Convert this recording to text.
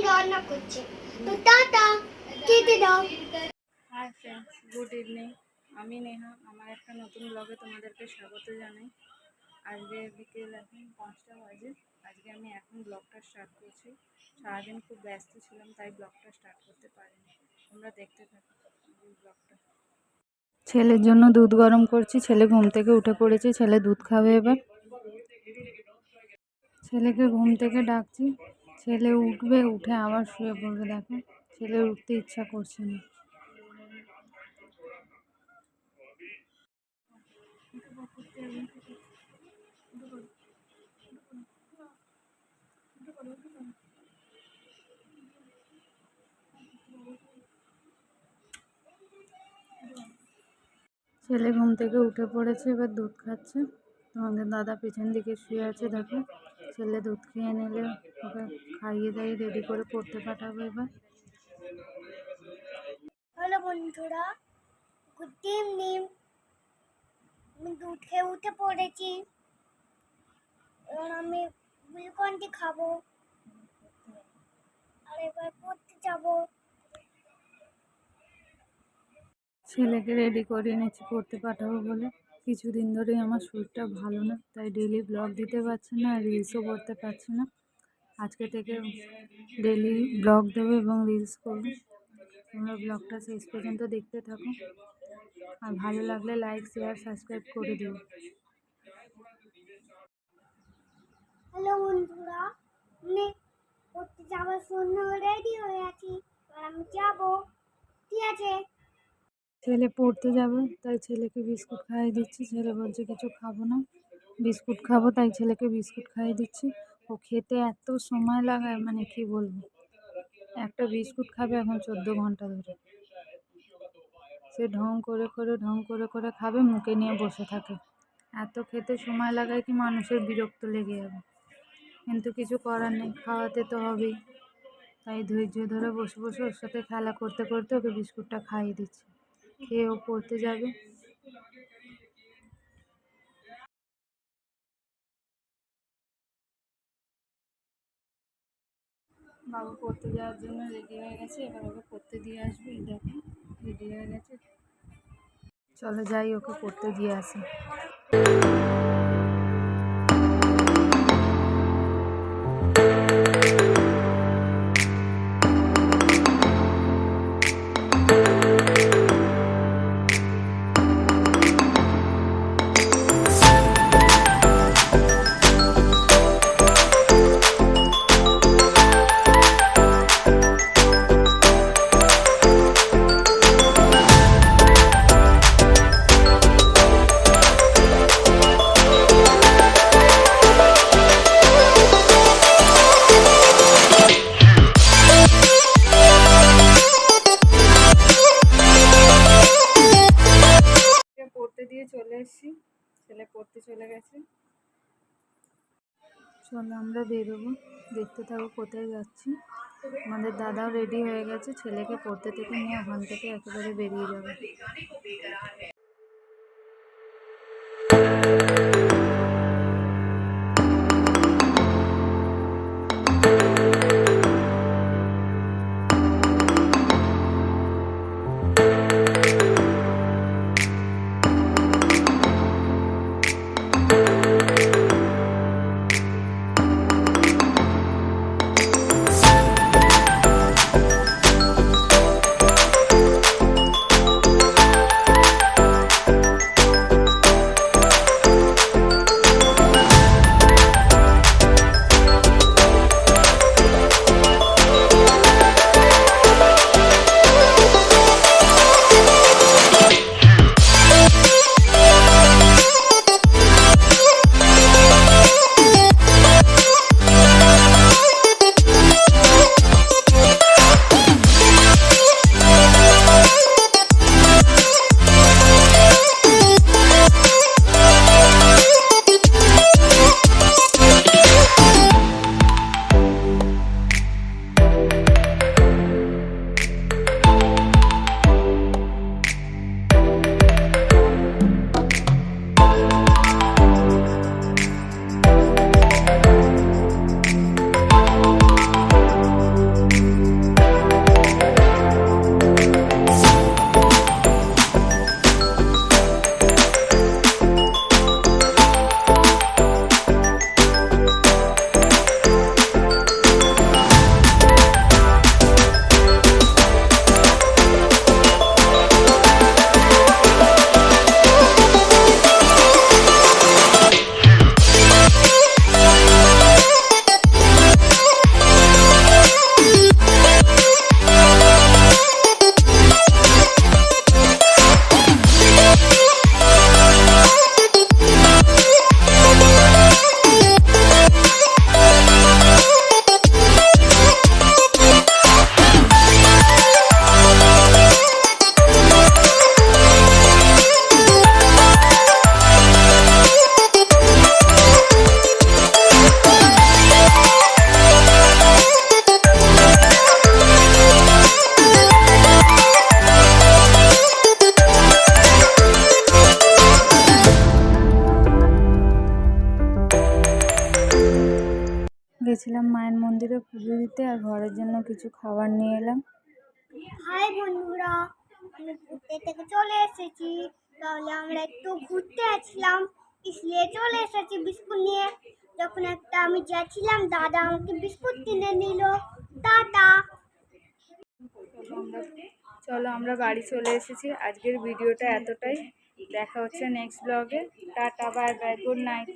রান্না করছে। তো টাটা, খেতে দাও। Hi friends, good evening. আমি নেহা, আমার একটা নতুন ব্লগে তোমাদেরকে স্বাগত জানাই। আজকে বিকেল এখন 5টা বাজে। আজকে আমি এখন ব্লগটা স্টার্ট করছি। সারাদিন খুব ব্যস্ত ছিলাম, তাই ব্লগটা স্টার্ট করতে পারিনি। তোমরা দেখতে থাকো ব্লগটা। ছেলের জন্য দুধ গরম করছি। ছেলে ঘুম থেকে উঠে পড়েছে, ছেলে দুধ খাবে এবার। ছেলেকে ঘুম থেকে ডাকছি, ছেলে উঠবে, উঠে আবার শুয়ে পড়বে। দেখো, ছেলের উঠতে ইচ্ছা করছে না। ছেলে ঘুম থেকে উঠে পড়েছে, এবার দুধ খাচ্ছে। তোমাদের দাদা পিছন দিকে শুয়ে আছে। দেখো, ছেলে দুধ খেয়ে নিলে ওকে খাইয়ে দাইয়ে রেডি করে পড়তে পাঠাবো এবার। হ্যালো বন্ধুরা, গুড ইভিনিং। আমি দুধ খেয়ে উঠে পড়েছি। এবার আমি গ্লুকন-ডি খাবো আর এবার পড়তে যাবো। ছেলেকে রেডি করে এনেছি পড়তে পাঠাবো বলে। কিছুদিন ধরেই আমার শরীরটা ভালো না, তাই ডেলি ব্লগ দিতে পারছি না, রিলসও করতে পারছি না। আজকে থেকে ডেলি ব্লগ দেবো এবং রিলস করবো। তোমরা ব্লগটা শেষ পর্যন্ত দেখতে থাকো, আর ভালো লাগলে লাইক, শেয়ার, সাবস্ক্রাইব করে দিও। হ্যালো বন্ধুরা, আমি পড়তে যাওয়ার জন্য রেডি হয়ে আছি। আর আমি যাবো, ঠিক আছে? ছেলে পড়তে যাবে, তাই ছেলেকে বিস্কুট খাইয়ে দিচ্ছি। ছেলে বলছে কিছু খাবো না, বিস্কুট খাবো, তাই ছেলেকে বিস্কুট খাইয়ে দিচ্ছি। ও খেতে এত সময় লাগায়, মানে কি বলবো। একটা বিস্কুট খাবে এখন 14 ঘন্টা ধরে। সে ঢং করে খাবে, মুখে নিয়ে বসে থাকে। এত খেতে সময় লাগায় কি মানুষের বিরক্ত লেগে যাবে, কিন্তু কিছু করার নেই, খাওয়াতে তো হবেই। তাই ধৈর্য ধরে বসে বসে ওর সাথে খেলা করতে করতে ওকে বিস্কুটটা খাইয়ে দিচ্ছি। খেয়ে ও পড়তে যাবে। বাবু পড়তে যাওয়ার জন্য রেডি হয়ে গেছে, এবার ওকে পড়তে দিয়ে আসবে। দেখো, রেডি হয়ে গেছে। চলো যাই, ওকে পড়তে দিয়ে আসি। পড়তে দিয়ে চলে এসেছি, ছেলে পড়তে চলে গেছে। চলো আমরা বেরোবো, দেখতে থাকো কোথায় যাচ্ছি। আমাদের দাদাও রেডি হয়ে গেছে, ছেলেকে পড়তে থেকে নিয়ে ওখান থেকে একেবারে বেরিয়ে যাবে। গেছিলাম মায়ের মন্দিরে পুজো দিতে, আর ঘরের জন্য কিছু খাবার নিয়ে এলাম। হাই বন্ধুরা, আমি ঘুরতে থেকে চলে এসেছি। তাহলে আমরা একটু ঘুরতে আসলাম, इसलिए চলে এসেছি বিস্কুট নিয়ে। যখন একটা আমি যাচ্ছিলাম, দাদা আমাকে বিস্কুট কিনে নিল। টাটা। চলো আমরা বাড়ি চলে এসেছি। আজকের ভিডিওটা এতটাই, দেখা হচ্ছে নেক্সট ব্লগে। Tata, bye bye, good night.